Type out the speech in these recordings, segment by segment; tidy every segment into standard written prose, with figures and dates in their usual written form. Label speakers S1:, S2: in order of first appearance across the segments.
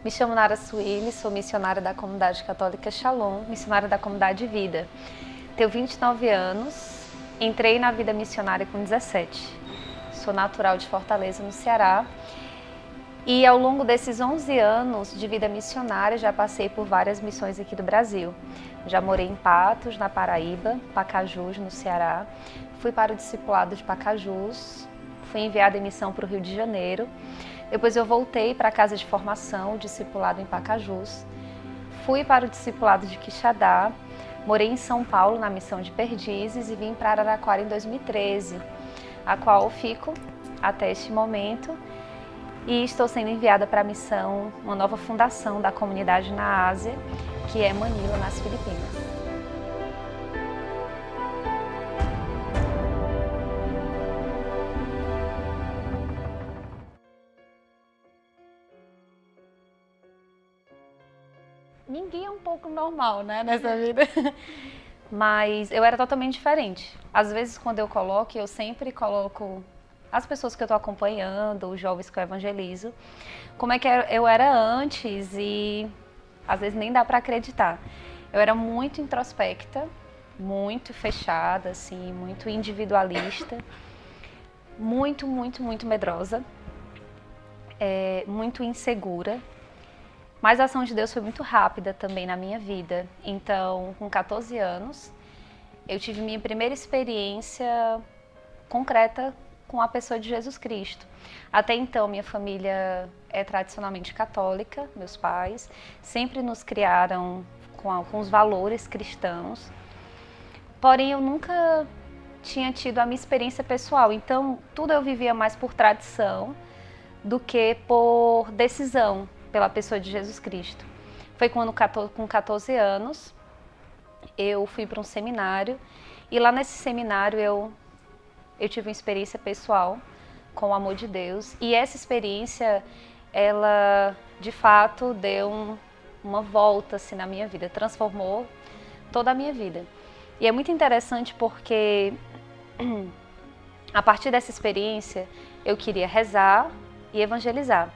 S1: Me chamo Nara Sueli, sou missionária da Comunidade Católica Shalom, missionária da Comunidade Vida. Tenho 29 anos, entrei na vida missionária com 17. Sou natural de Fortaleza, no Ceará. E ao longo desses 11 anos de vida missionária, já passei por várias missões aqui do Brasil. Já morei em Patos, na Paraíba, Pacajus, no Ceará. Fui para o discipulado de Pacajus, fui enviada em missão para o Rio de Janeiro. Depois eu voltei para a casa de formação, o discipulado em Pacajus. Fui para o discipulado de Quixadá. Morei em São Paulo, na missão de Perdizes, e vim para Araraquara em 2013, a qual eu fico até este momento. E estou sendo enviada para a missão, uma nova fundação da comunidade na Ásia, que é Manila, nas Filipinas. Ninguém é um pouco normal, né, nessa vida. Mas eu era totalmente diferente. Às vezes, quando eu sempre coloco as pessoas que eu estou acompanhando, os jovens que eu evangelizo, como é que eu era antes e às vezes nem dá para acreditar. Eu era muito introspecta, muito fechada, assim, muito individualista, muito medrosa, muito insegura. Mas a ação de Deus foi muito rápida também na minha vida. Então, com 14 anos, eu tive minha primeira experiência concreta com a pessoa de Jesus Cristo. Até então, minha família é tradicionalmente católica, meus pais sempre nos criaram com os valores cristãos. Porém, eu nunca tinha tido a minha experiência pessoal. Então, tudo eu vivia mais por tradição do que por decisão pela pessoa de Jesus Cristo. Foi quando, com 14 anos, eu fui para um seminário e lá nesse seminário eu tive uma experiência pessoal com o amor de Deus e essa experiência, ela de fato deu uma volta assim, na minha vida, transformou toda a minha vida. E é muito interessante porque a partir dessa experiência eu queria rezar e evangelizar.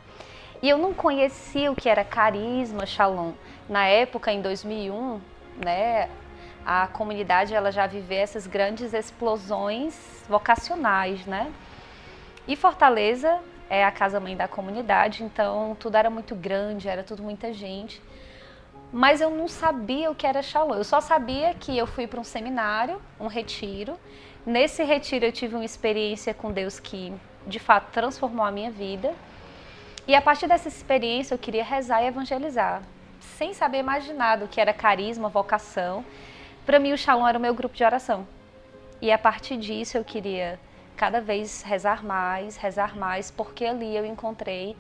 S1: E eu não conhecia o que era carisma Shalom. Na época, em 2001, né, a comunidade ela já vivia essas grandes explosões vocacionais, né? E Fortaleza é a casa-mãe da comunidade, então tudo era muito grande, era tudo muita gente. Mas eu não sabia o que era Shalom. Eu só sabia que eu fui para um seminário, um retiro. Nesse retiro eu tive uma experiência com Deus que, de fato, transformou a minha vida. E a partir dessa experiência eu queria rezar e evangelizar, sem saber mais de nada o que era carisma, vocação. Para mim o Shalom era o meu grupo de oração. E a partir disso eu queria cada vez rezar mais, porque ali eu encontrei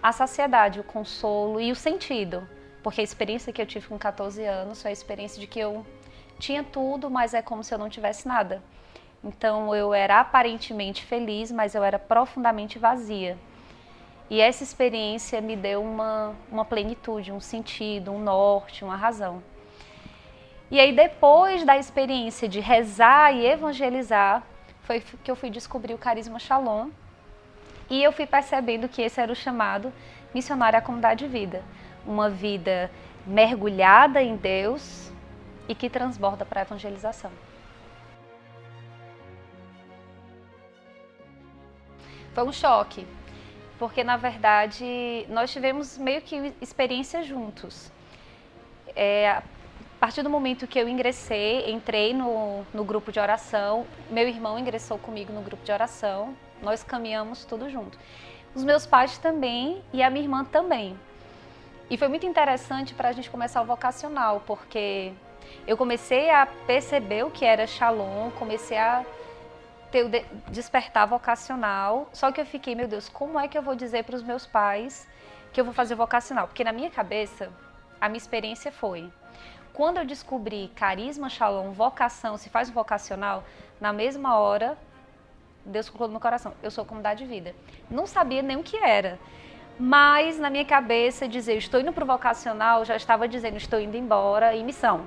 S1: a saciedade, o consolo e o sentido. Porque a experiência que eu tive com 14 anos foi a experiência de que eu tinha tudo, mas é como se eu não tivesse nada. Então eu era aparentemente feliz, mas eu era profundamente vazia. E essa experiência me deu uma plenitude, um sentido, um norte, uma razão. E aí depois da experiência de rezar e evangelizar, foi que eu fui descobrir o carisma Shalom. E eu fui percebendo que esse era o chamado missionário à comunidade de vida. Uma vida mergulhada em Deus e que transborda para a evangelização. Foi um choque. Porque, na verdade, nós tivemos meio que experiências juntos. A partir do momento que eu entrei no grupo de oração, meu irmão ingressou comigo no grupo de oração, nós caminhamos tudo junto. Os meus pais também e a minha irmã também. E foi muito interessante para a gente começar o vocacional, porque eu comecei a perceber o que era Shalom, comecei a ter o despertar vocacional, só que eu fiquei, meu Deus, como é que eu vou dizer para os meus pais que eu vou fazer vocacional? Porque na minha cabeça, a minha experiência foi, quando eu descobri carisma, Shalom, vocação, se faz um vocacional, na mesma hora, Deus colocou no meu coração, eu sou comunidade de vida. Não sabia nem o que era, mas na minha cabeça dizer, estou indo para o vocacional, já estava dizendo, estou indo embora em missão.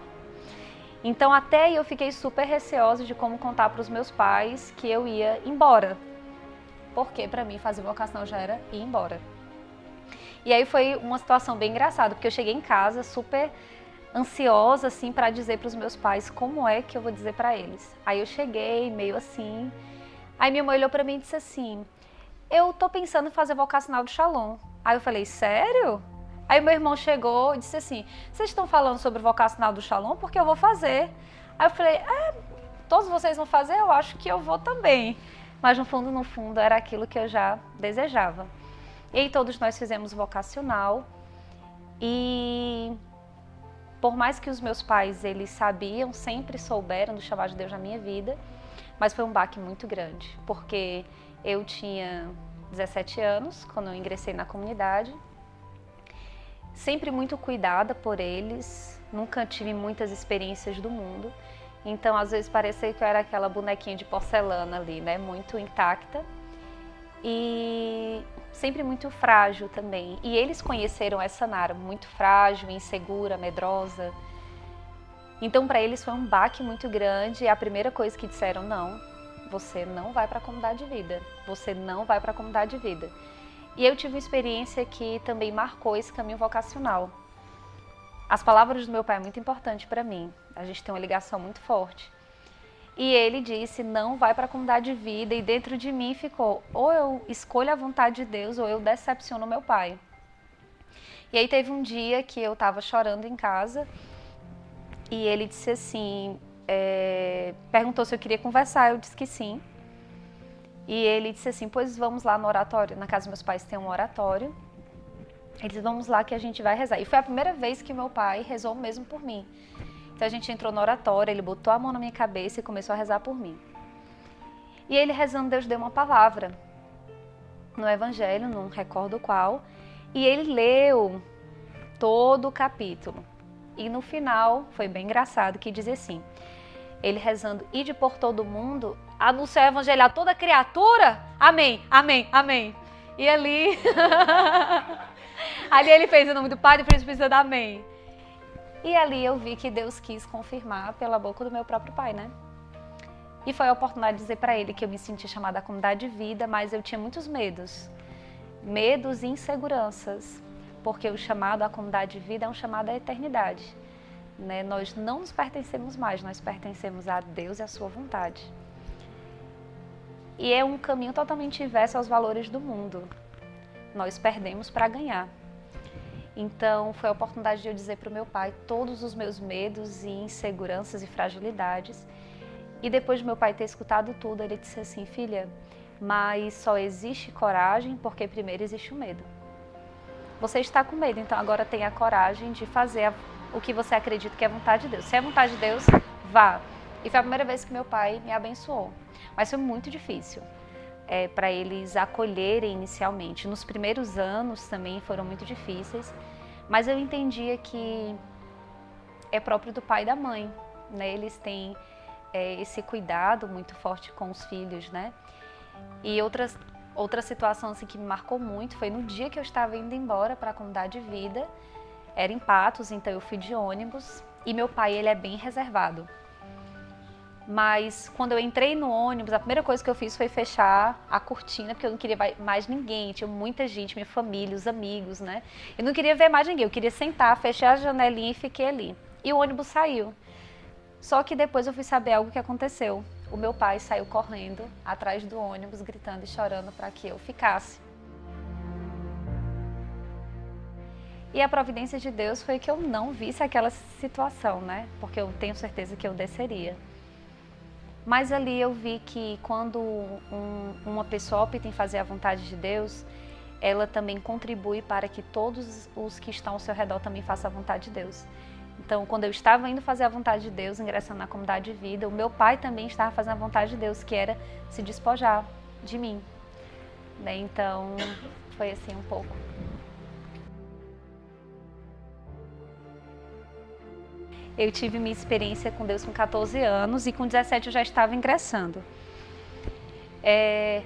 S1: Então até aí eu fiquei super receosa de como contar para os meus pais que eu ia embora. Porque para mim fazer vocação já era ir embora. E aí foi uma situação bem engraçada, porque eu cheguei em casa super ansiosa, assim, para dizer para os meus pais como é que eu vou dizer para eles. Aí eu cheguei meio assim, aí minha mãe olhou para mim e disse assim, eu tô pensando em fazer vocacional do Shalom. Aí eu falei, sério? Aí meu irmão chegou e disse assim, vocês estão falando sobre o vocacional do Shalom? Porque eu vou fazer. Aí eu falei, todos vocês vão fazer? Eu acho que eu vou também. Mas no fundo, era aquilo que eu já desejava. E aí todos nós fizemos vocacional e por mais que os meus pais, eles sabiam, sempre souberam do chamado de Deus na minha vida, mas foi um baque muito grande, porque eu tinha 17 anos quando eu ingressei na comunidade, sempre muito cuidada por eles, nunca tive muitas experiências do mundo, então às vezes parecia que eu era aquela bonequinha de porcelana ali, né, muito intacta e sempre muito frágil também. E eles conheceram essa Nara muito frágil, insegura, medrosa. Então para eles foi um baque muito grande e a primeira coisa que disseram, não, você não vai para a comunidade de vida, você não vai para a comunidade de vida. E eu tive uma experiência que também marcou esse caminho vocacional. As palavras do meu pai é muito importante para mim, a gente tem uma ligação muito forte. E ele disse, não vai para a comunidade de vida, e dentro de mim ficou, ou eu escolho a vontade de Deus, ou eu decepciono meu pai. E aí teve um dia que eu estava chorando em casa, e ele disse assim, perguntou se eu queria conversar, eu disse que sim. E ele disse assim, pois vamos lá no oratório, na casa dos meus pais tem um oratório, ele disse, vamos lá que a gente vai rezar. E foi a primeira vez que meu pai rezou mesmo por mim. Então a gente entrou no oratório, ele botou a mão na minha cabeça e começou a rezar por mim. E ele rezando, Deus deu uma palavra no evangelho, não recordo qual, e ele leu todo o capítulo. E no final, foi bem engraçado, que dizia assim, ele rezando, ide por todo mundo, anunciar o evangelho a toda criatura, amém, amém, amém. E ali, ali ele fez o nome do Pai, do Filho e do Espírito Santo, amém. E ali eu vi que Deus quis confirmar pela boca do meu próprio pai, né? E foi a oportunidade de dizer para ele que eu me sentia chamada à comunidade de vida, mas eu tinha muitos medos. Medos e inseguranças, porque o chamado à comunidade de vida é um chamado à eternidade. Né? Nós não nos pertencemos mais, nós pertencemos a Deus e à sua vontade. E é um caminho totalmente inverso aos valores do mundo. Nós perdemos para ganhar. Então, foi a oportunidade de eu dizer para o meu pai todos os meus medos e inseguranças e fragilidades. E depois de meu pai ter escutado tudo, ele disse assim, filha, mas só existe coragem porque primeiro existe o medo. Você está com medo, então agora tenha a coragem de fazer o que você acredita que é a vontade de Deus. Se é a vontade de Deus, vá. E foi a primeira vez que meu pai me abençoou. Mas foi muito difícil. Para eles acolherem inicialmente. Nos primeiros anos também foram muito difíceis, mas eu entendia que é próprio do pai e da mãe, né? Eles têm esse cuidado muito forte com os filhos, né? E outra situação assim, que me marcou muito foi no dia que eu estava indo embora para a comunidade de vida, era em Patos, então eu fui de ônibus, e meu pai, ele é bem reservado. Mas quando eu entrei no ônibus, a primeira coisa que eu fiz foi fechar a cortina, porque eu não queria mais ninguém, tinha muita gente, minha família, os amigos, né? Eu não queria ver mais ninguém, eu queria sentar, fechar a janelinha e fiquei ali. E o ônibus saiu. Só que depois eu fui saber algo que aconteceu. O meu pai saiu correndo atrás do ônibus, gritando e chorando para que eu ficasse. E a providência de Deus foi que eu não visse aquela situação, né? Porque eu tenho certeza que eu desceria. Mas ali eu vi que quando uma pessoa opta em fazer a vontade de Deus, ela também contribui para que todos os que estão ao seu redor também façam a vontade de Deus. Então, quando eu estava indo fazer a vontade de Deus, ingressando na comunidade de vida, o meu pai também estava fazendo a vontade de Deus, que era se despojar de mim. Né? Então, foi assim um pouco. Eu tive minha experiência com Deus com 14 anos e com 17 eu já estava ingressando.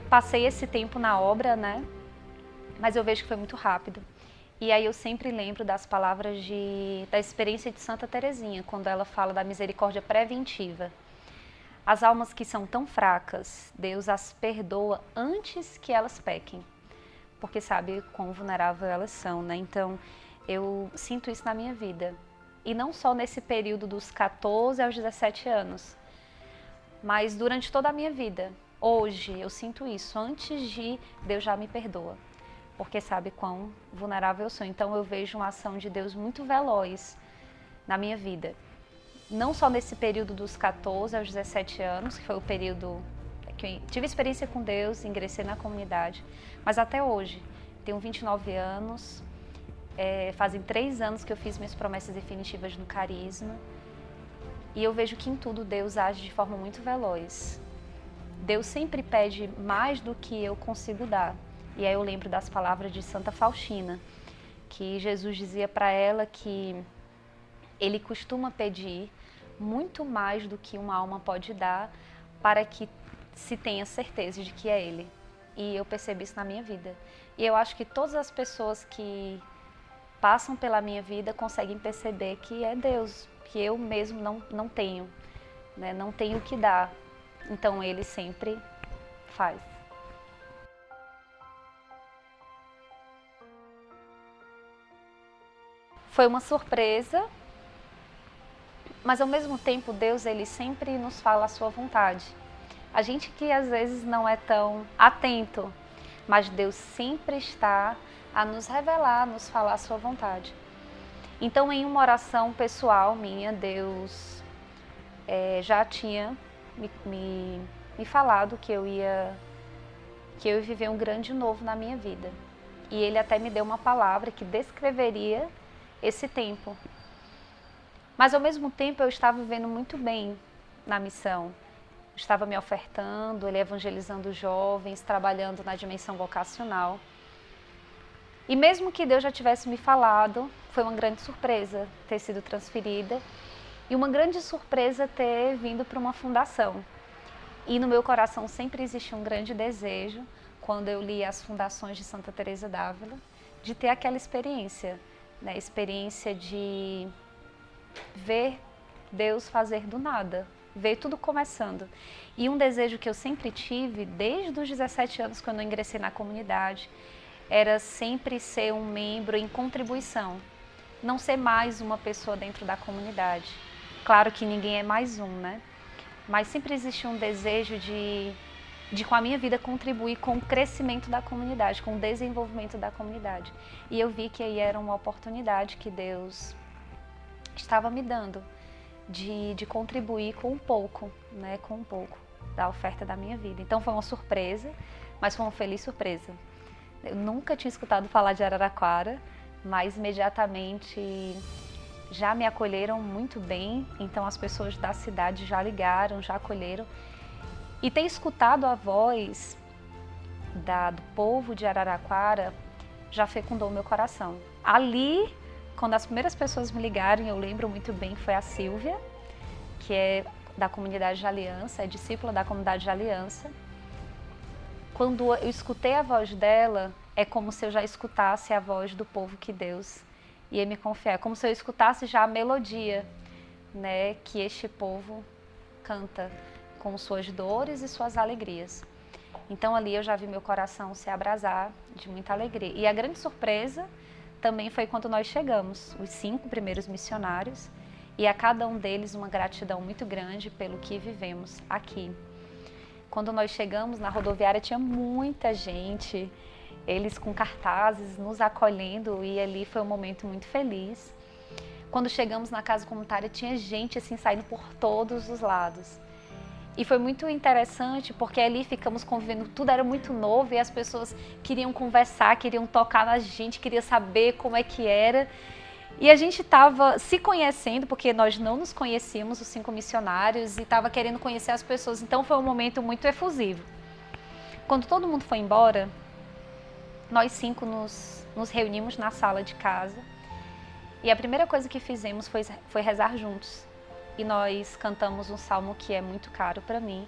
S1: Passei esse tempo na obra, né? Mas eu vejo que foi muito rápido. E aí eu sempre lembro das palavras da experiência de Santa Teresinha, quando ela fala da misericórdia preventiva. As almas que são tão fracas, Deus as perdoa antes que elas pequem, porque sabe quão vulnerável elas são, né? Então, eu sinto isso na minha vida. E não só nesse período dos 14 aos 17 anos, mas durante toda a minha vida. Hoje eu sinto isso, antes de Deus já me perdoa, porque sabe quão vulnerável eu sou. Então eu vejo uma ação de Deus muito veloz na minha vida. Não só nesse período dos 14 aos 17 anos, que foi o período que eu tive experiência com Deus, ingressei na comunidade, mas até hoje. Tenho 29 anos, fazem 3 anos que eu fiz minhas promessas definitivas no Carisma, e eu vejo que em tudo Deus age de forma muito veloz. Deus sempre pede mais do que eu consigo dar. E aí eu lembro das palavras de Santa Faustina, que Jesus dizia para ela que ele costuma pedir muito mais do que uma alma pode dar para que se tenha certeza de que é Ele. E eu percebi isso na minha vida. E eu acho que todas as pessoas que passam pela minha vida conseguem perceber que é Deus, que eu mesmo não tenho, né? Não tenho o que dar. Então Ele sempre faz. Foi uma surpresa, mas ao mesmo tempo Deus ele sempre nos fala a sua vontade. A gente que às vezes não é tão atento, mas Deus sempre está a nos revelar, a nos falar a sua vontade. Então, em uma oração pessoal minha, Deus já tinha me falado que eu ia viver um grande novo na minha vida. E Ele até me deu uma palavra que descreveria esse tempo. Mas ao mesmo tempo eu estava vivendo muito bem na missão. Estava me ofertando, ele evangelizando jovens, trabalhando na dimensão vocacional. E mesmo que Deus já tivesse me falado, foi uma grande surpresa ter sido transferida e uma grande surpresa ter vindo para uma fundação. E no meu coração sempre existe um grande desejo, quando eu li as fundações de Santa Teresa d'Ávila, de ter aquela experiência, né? Experiência de ver Deus fazer do nada, ver tudo começando. E um desejo que eu sempre tive, desde os 17 anos quando eu ingressei na comunidade, era sempre ser um membro em contribuição, não ser mais uma pessoa dentro da comunidade. Claro que ninguém é mais um, né? Mas sempre existe um desejo de com a minha vida contribuir com o crescimento da comunidade, com o desenvolvimento da comunidade. E eu vi que aí era uma oportunidade que Deus estava me dando de contribuir com um pouco, né? Com um pouco da oferta da minha vida. Então foi uma surpresa, mas foi uma feliz surpresa. Eu nunca tinha escutado falar de Araraquara, mas imediatamente já me acolheram muito bem, então as pessoas da cidade já ligaram, já acolheram. E ter escutado a voz do povo de Araraquara já fecundou meu coração. Ali, quando as primeiras pessoas me ligaram, eu lembro muito bem, foi a Silvia, que é da comunidade de Aliança, é discípula da comunidade de Aliança. Quando eu escutei a voz dela, é como se eu já escutasse a voz do povo que Deus ia me confiar. É como se eu escutasse já a melodia, né, que este povo canta com suas dores e suas alegrias. Então ali eu já vi meu coração se abrasar de muita alegria. E a grande surpresa também foi quando nós chegamos, os 5 primeiros missionários, e a cada um deles uma gratidão muito grande pelo que vivemos aqui. Quando nós chegamos na rodoviária tinha muita gente, eles com cartazes nos acolhendo, e ali foi um momento muito feliz. Quando chegamos na casa comunitária tinha gente assim saindo por todos os lados. E foi muito interessante porque ali ficamos convivendo, tudo era muito novo e as pessoas queriam conversar, queriam tocar na gente, queriam saber como é que era. E a gente estava se conhecendo, porque nós não nos conhecíamos, os 5 missionários, e estava querendo conhecer as pessoas. Então foi um momento muito efusivo. Quando todo mundo foi embora, nós 5 nos reunimos na sala de casa. E a primeira coisa que fizemos foi rezar juntos. E nós cantamos um salmo que é muito caro para mim,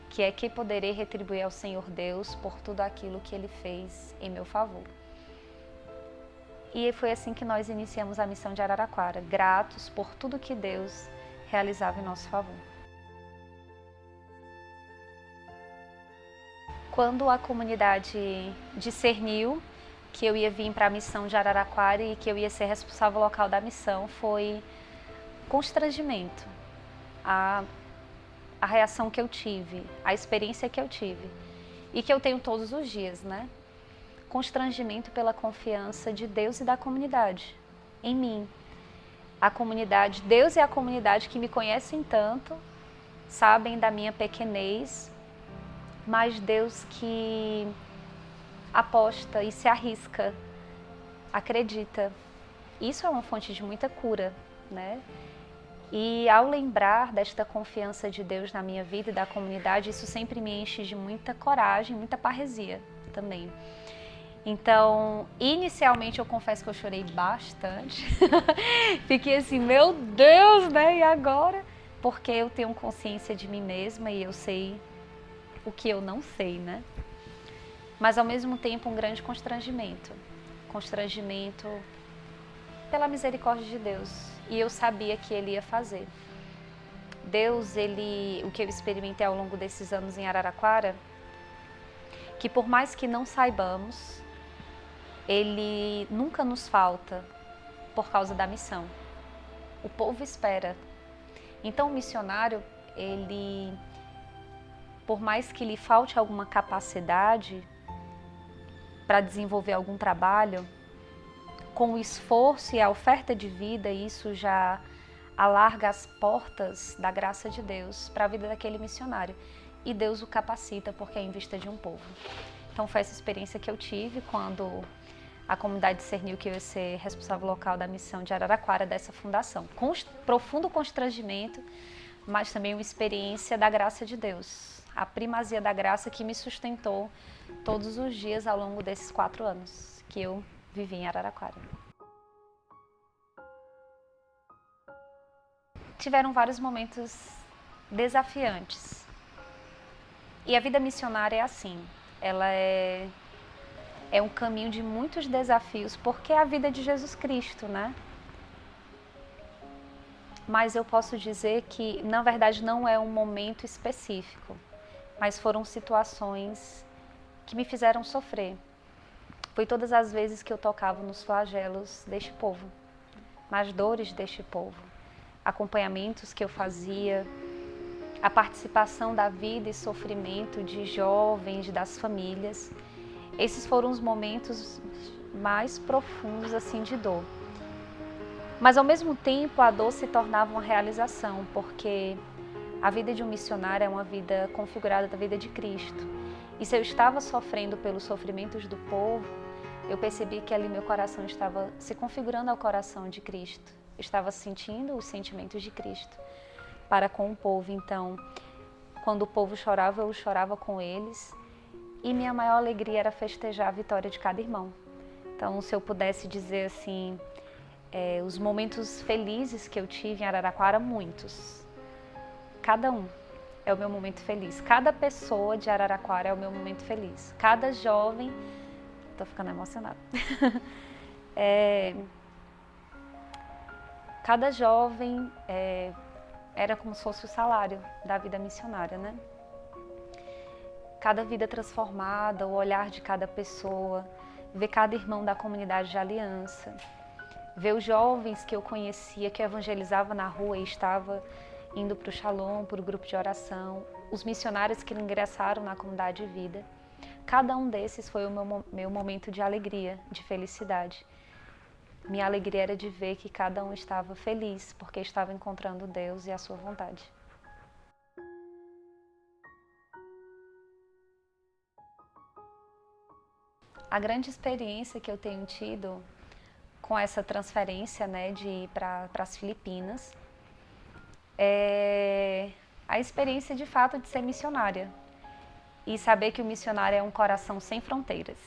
S1: que é: que poderei retribuir ao Senhor Deus por tudo aquilo que Ele fez em meu favor. E foi assim que nós iniciamos a missão de Araraquara, gratos por tudo que Deus realizava em nosso favor. Quando a comunidade discerniu que eu ia vir para a missão de Araraquara e que eu ia ser responsável local da missão foi constrangimento. A reação que eu tive, a experiência que eu tive e que eu tenho todos os dias, né? Constrangimento pela confiança de Deus e da comunidade em mim. A comunidade, Deus e a comunidade que me conhecem tanto, sabem da minha pequenez, mas Deus que aposta e se arrisca, acredita. Isso é uma fonte de muita cura, né? E ao lembrar desta confiança de Deus na minha vida e da comunidade, isso sempre me enche de muita coragem, muita parresia também. Então, inicialmente eu confesso que eu chorei bastante. Fiquei assim, meu Deus, né? E agora? Porque eu tenho consciência de mim mesma e eu sei o que eu não sei, né? Mas ao mesmo tempo um grande constrangimento. Constrangimento pela misericórdia de Deus. E eu sabia que Ele ia fazer. Deus, o que eu experimentei ao longo desses anos em Araraquara, que por mais que não saibamos, Ele nunca nos falta por causa da missão. O povo espera. Então o missionário, ele, por mais que lhe falte alguma capacidade para desenvolver algum trabalho, com o esforço e a oferta de vida, isso já alarga as portas da graça de Deus para a vida daquele missionário. E Deus o capacita porque é em vista de um povo. Então foi essa experiência que eu tive quando a comunidade discerniu que eu ia ser responsável local da missão de Araraquara, dessa fundação. Com profundo constrangimento, mas também uma experiência da graça de Deus. A primazia da graça que me sustentou todos os dias ao longo desses 4 anos que eu vivi em Araraquara. Tiveram vários momentos desafiantes. E a vida missionária é assim, ela é um caminho de muitos desafios, porque é a vida de Jesus Cristo, né? Mas eu posso dizer que, na verdade, não é um momento específico, mas foram situações que me fizeram sofrer. Foi todas as vezes que eu tocava nos flagelos deste povo, nas dores deste povo, acompanhamentos que eu fazia, a participação da vida e sofrimento de jovens, das famílias. Esses foram os momentos mais profundos assim de dor. Mas ao mesmo tempo a dor se tornava uma realização, porque a vida de um missionário é uma vida configurada da vida de Cristo. E se eu estava sofrendo pelos sofrimentos do povo, eu percebi que ali meu coração estava se configurando ao coração de Cristo. Eu estava sentindo os sentimentos de Cristo para com o povo. Então, quando o povo chorava, eu chorava com eles. E minha maior alegria era festejar a vitória de cada irmão. Então, se eu pudesse dizer assim, os momentos felizes que eu tive em Araraquara, muitos. Cada um é o meu momento feliz. Cada pessoa de Araraquara é o meu momento feliz. Cada jovem... Tô ficando emocionada. Cada jovem era como se fosse o salário da vida missionária, né? Cada vida transformada, o olhar de cada pessoa, ver cada irmão da comunidade de aliança, ver os jovens que eu conhecia, que eu evangelizava na rua e estava indo para o Shalom, para o grupo de oração, os missionários que ingressaram na comunidade de vida. Cada um desses foi o meu momento de alegria, de felicidade. Minha alegria era de ver que cada um estava feliz, porque estava encontrando Deus e a sua vontade. A grande experiência que eu tenho tido com essa transferência, né, de ir para as Filipinas é a experiência de fato de ser missionária e saber que o missionário é um coração sem fronteiras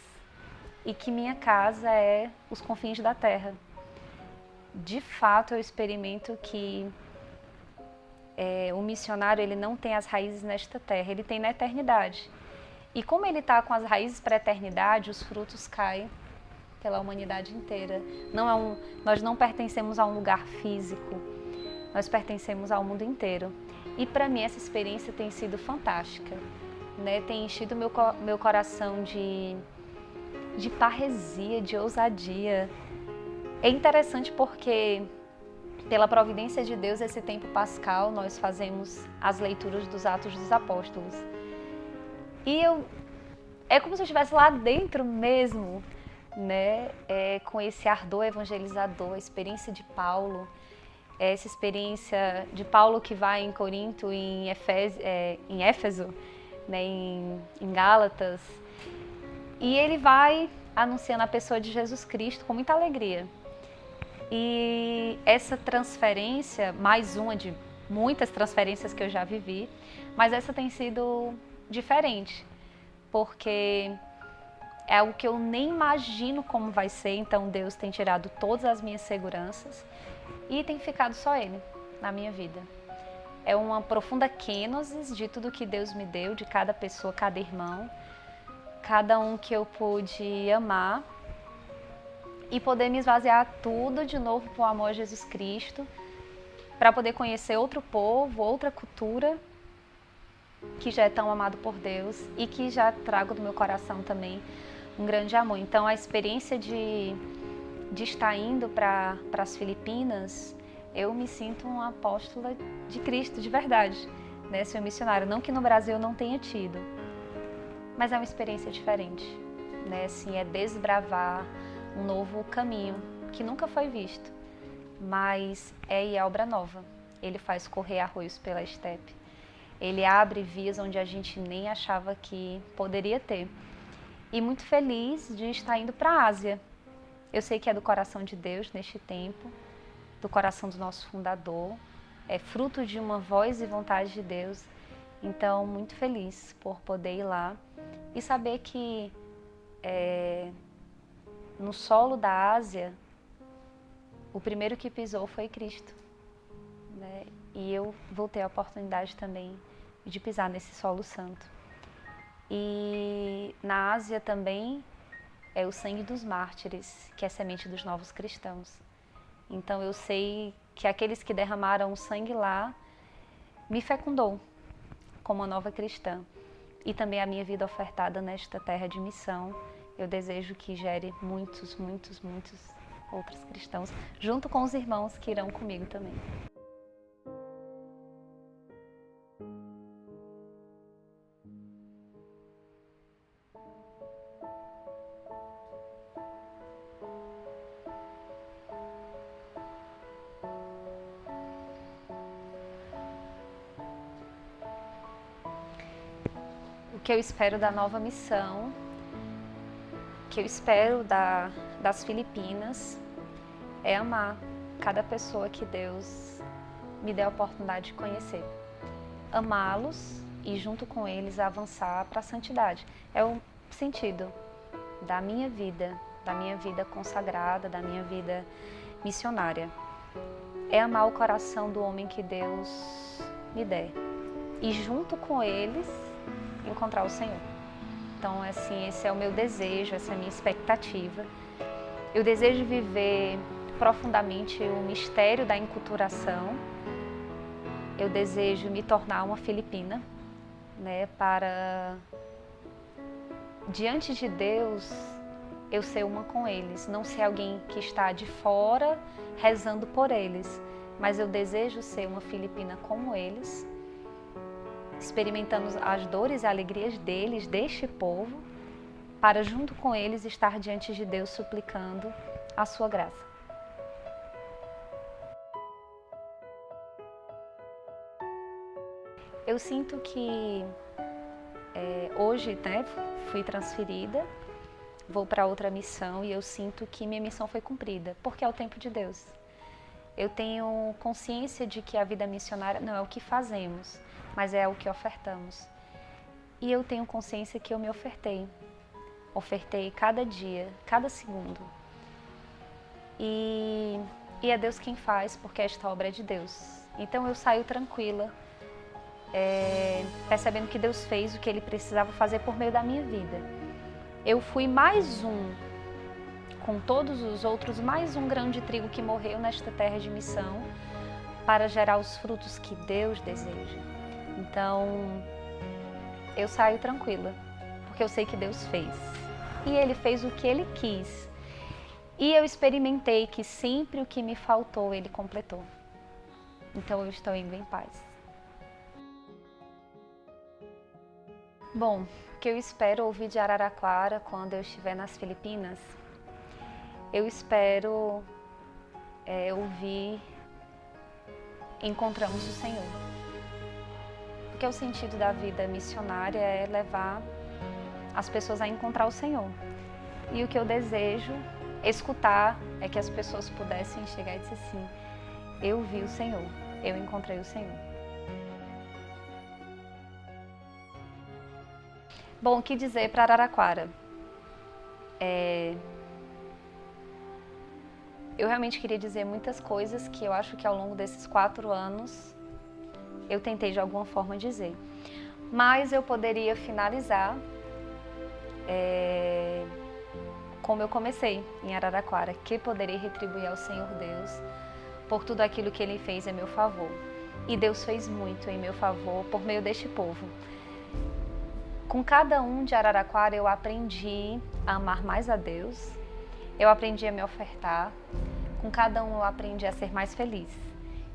S1: e que minha casa é os confins da terra. De fato, eu experimento que o missionário ele não tem as raízes nesta terra, ele tem na eternidade. E como ele está com as raízes para a eternidade, os frutos caem pela humanidade inteira. Nós não pertencemos a um lugar físico, nós pertencemos ao mundo inteiro. E para mim essa experiência tem sido fantástica, né? Tem enchido meu coração de de parresia, de ousadia. É interessante porque, pela providência de Deus, esse tempo pascal, nós fazemos as leituras dos Atos dos Apóstolos. E é como se eu estivesse lá dentro mesmo, né? Com esse ardor evangelizador, a experiência de Paulo, essa experiência de Paulo que vai em Corinto, em Éfeso, né? em Gálatas, e ele vai anunciando a pessoa de Jesus Cristo com muita alegria. E essa transferência, mais uma de muitas transferências que eu já vivi, mas essa tem sido diferente, porque é algo que eu nem imagino como vai ser. Então Deus tem tirado todas as minhas seguranças e tem ficado só Ele na minha vida. É uma profunda kenosis de tudo que Deus me deu, de cada pessoa, cada irmão, cada um que eu pude amar, e poder me esvaziar tudo de novo para o amor a Jesus Cristo, para poder conhecer outro povo, outra cultura, que já é tão amado por Deus e que já trago do meu coração também um grande amor. Então a experiência de estar indo para as Filipinas, eu me sinto uma apóstola de Cristo, de verdade, né? Ser missionária. Não que no Brasil eu não tenha tido, mas é uma experiência diferente, né? Assim, é desbravar um novo caminho que nunca foi visto, mas é obra nova. Ele faz correr arroios pela estepe. Ele abre vias onde a gente nem achava que poderia ter. E muito feliz de estar indo para a Ásia. Eu sei que é do coração de Deus neste tempo, do coração do nosso fundador, é fruto de uma voz e vontade de Deus. Então, muito feliz por poder ir lá e saber que no solo da Ásia, o primeiro que pisou foi Cristo, né? E eu vou ter a oportunidade também de pisar nesse solo santo. E na Ásia também é o sangue dos mártires, que é a semente dos novos cristãos. Então eu sei que aqueles que derramaram o sangue lá me fecundou como uma nova cristã. E também a minha vida ofertada nesta terra de missão, eu desejo que gere muitos, muitos, muitos outros cristãos, junto com os irmãos que irão comigo também. O que eu espero da nova missão, o que eu espero das Filipinas, é amar cada pessoa que Deus me dê a oportunidade de conhecer. Amá-los e junto com eles avançar para a santidade. É o sentido da minha vida consagrada, da minha vida missionária. É amar o coração do homem que Deus me der. E junto com eles encontrar o Senhor. Então, assim, esse é o meu desejo, essa é a minha expectativa. Eu desejo viver profundamente o mistério da enculturação. Eu desejo me tornar uma filipina, né, para, diante de Deus, eu ser uma com eles. Não ser alguém que está de fora rezando por eles, mas eu desejo ser uma filipina como eles, experimentando as dores e alegrias deles, deste povo, para junto com eles estar diante de Deus suplicando a sua graça. Eu sinto que hoje, né, fui transferida, vou para outra missão e eu sinto que minha missão foi cumprida, porque é o tempo de Deus. Eu tenho consciência de que a vida missionária não é o que fazemos, mas é o que ofertamos. E eu tenho consciência que eu me ofertei cada dia, cada segundo. E é Deus quem faz, porque esta obra é de Deus. Então eu saio tranquila, percebendo que Deus fez o que Ele precisava fazer por meio da minha vida. Eu fui mais um, com todos os outros, mais um grão de trigo que morreu nesta terra de missão, para gerar os frutos que Deus deseja. Então, eu saio tranquila, porque eu sei que Deus fez. e Ele fez o que Ele quis. E eu experimentei que sempre o que me faltou, Ele completou. Então eu estou indo em paz. Bom, o que eu espero ouvir de Araraquara quando eu estiver nas Filipinas, eu espero ouvir encontramos o Senhor. Porque o sentido da vida missionária é levar as pessoas a encontrar o Senhor. E o que eu desejo escutar é que as pessoas pudessem chegar e dizer assim: eu vi o Senhor, eu encontrei o Senhor. Bom, o que dizer para Araraquara? Eu realmente queria dizer muitas coisas que eu acho que ao longo desses 4 anos eu tentei de alguma forma dizer. Mas eu poderia finalizar como eu comecei em Araraquara, que poderei retribuir ao Senhor Deus por tudo aquilo que Ele fez em meu favor. E Deus fez muito em meu favor por meio deste povo. Com cada um de Araraquara eu aprendi a amar mais a Deus, eu aprendi a me ofertar, com cada um eu aprendi a ser mais feliz.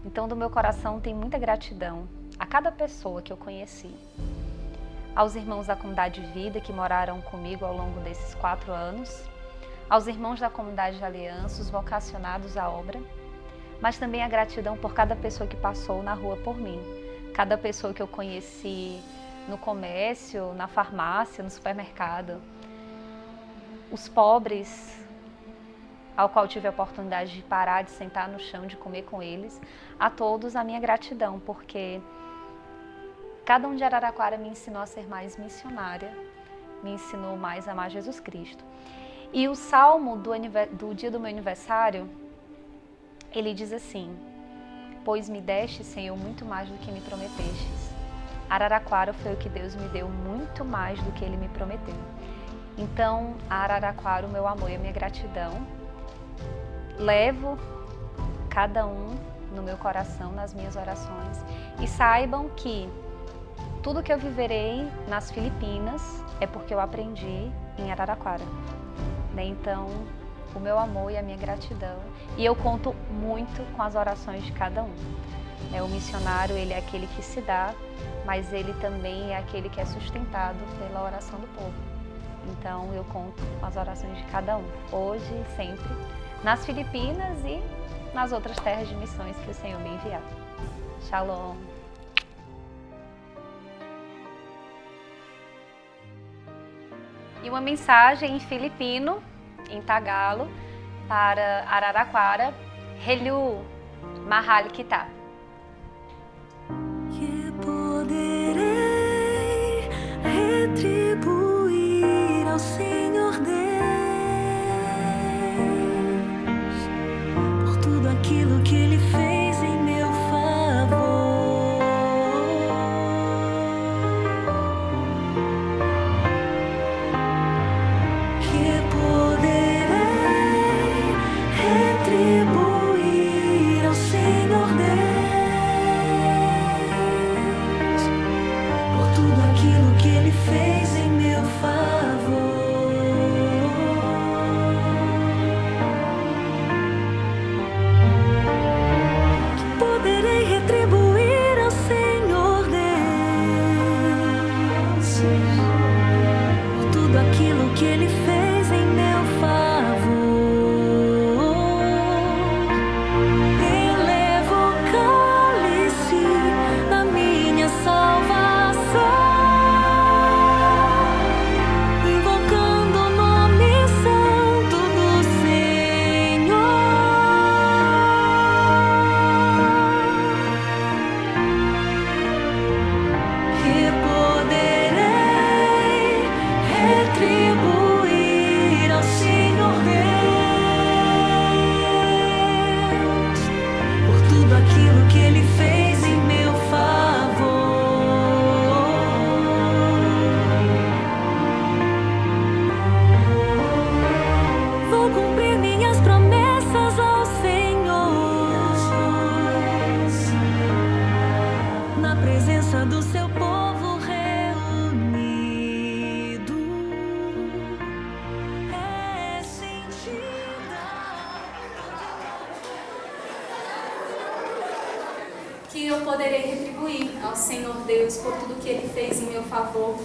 S1: Então do meu coração tem muita gratidão a cada pessoa que eu conheci, aos irmãos da comunidade de vida que moraram comigo ao longo desses 4 anos, aos irmãos da comunidade de aliança, os vocacionados à obra, mas também a gratidão por cada pessoa que passou na rua por mim, cada pessoa que eu conheci no comércio, na farmácia, no supermercado, os pobres, ao qual tive a oportunidade de parar, de sentar no chão, de comer com eles, a todos a minha gratidão, porque cada um de Araraquara me ensinou a ser mais missionária, me ensinou mais a amar Jesus Cristo. E o salmo do dia do meu aniversário, ele diz assim: pois me deste, Senhor, muito mais do que me prometestes. Araraquara foi o que Deus me deu muito mais do que Ele me prometeu. Então, a Araraquara, o meu amor e a minha gratidão, levo cada um no meu coração, nas minhas orações, e saibam que tudo que eu viverei nas Filipinas é porque eu aprendi em Araraquara. Então, o meu amor e a minha gratidão, e eu conto muito com as orações de cada um. O missionário, ele é aquele que se dá, mas ele também é aquele que é sustentado pela oração do povo. Então eu conto com as orações de cada um, hoje e sempre, nas Filipinas e nas outras terras de missões que o Senhor me enviar. Shalom! E uma mensagem em filipino, em tagalo, para Araraquara, Hello, Mahal kita.
S2: Que poderei retribuir ao Senhor Deus por tudo aquilo que Ele fez em meu favor. Que poderei retribuir ao Senhor Deus por tudo aquilo que Ele fez em meu favor.
S3: que eu poderei retribuir ao Senhor Deus por tudo que Ele fez em meu favor.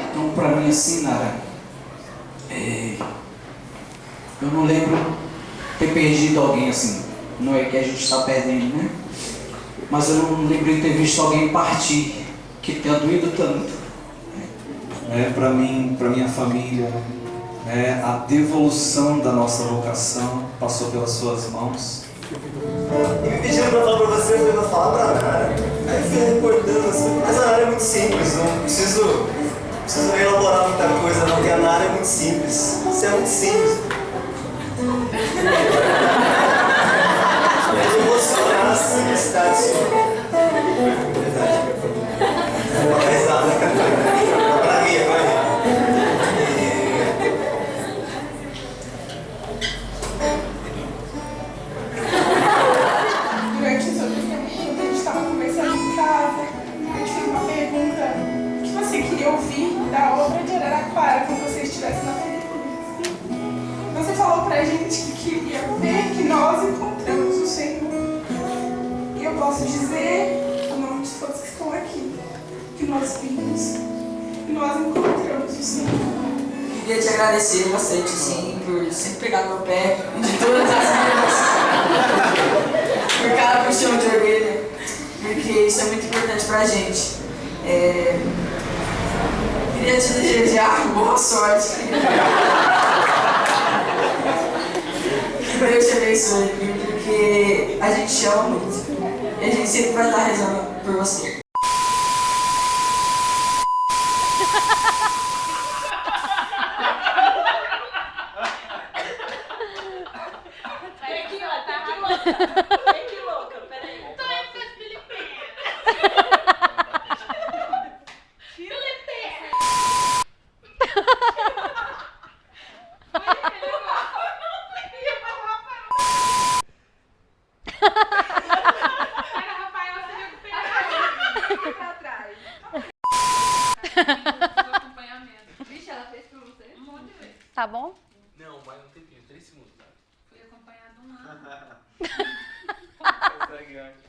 S4: Então, pra mim, assim, Nara, eu não lembro ter perdido alguém assim. Não é que a gente está perdendo, né? Mas eu não lembro de ter visto alguém partir que tenha doído tanto.
S5: Para mim, para minha família, a devolução da nossa vocação passou pelas suas mãos.
S6: E me pediram pra falar pra você, eu falei, vou falar pra Nara. Aí fui reportando assim, mas a Nara é muito simples, não preciso elaborar muita coisa não, porque a Nara é muito simples. Você é muito simples. Eu vou explorar a simplicidade sua. Verdade. Uma pesada. Pra rir, pra rir.
S7: Durante o seu testemunho, a gente estava conversando em casa, eu te fiz uma pergunta: o que você queria ouvir da obra de Araraquara quando você estivesse na periferia? Você falou pra gente que queria ver que nós encontramos o Senhor. E eu posso dizer, em nome de todos que estão aqui, que nós vimos e nós encontramos o Senhor.
S8: Queria te agradecer bastante, sim, por sempre pegar no meu pé de todas as vezes, por cada puxão de orelha, porque isso é muito importante pra gente. Queria te desejar boa sorte. Que Deus te abençoe, porque a gente te ama muito e a gente sempre vai estar rezando por você.
S3: Que louca, peraí. Então é pra Filipinas.
S1: Tá bom?
S9: Não, vai um tempinho, 3 segundos. Tá?
S3: Fui acompanhada um ano.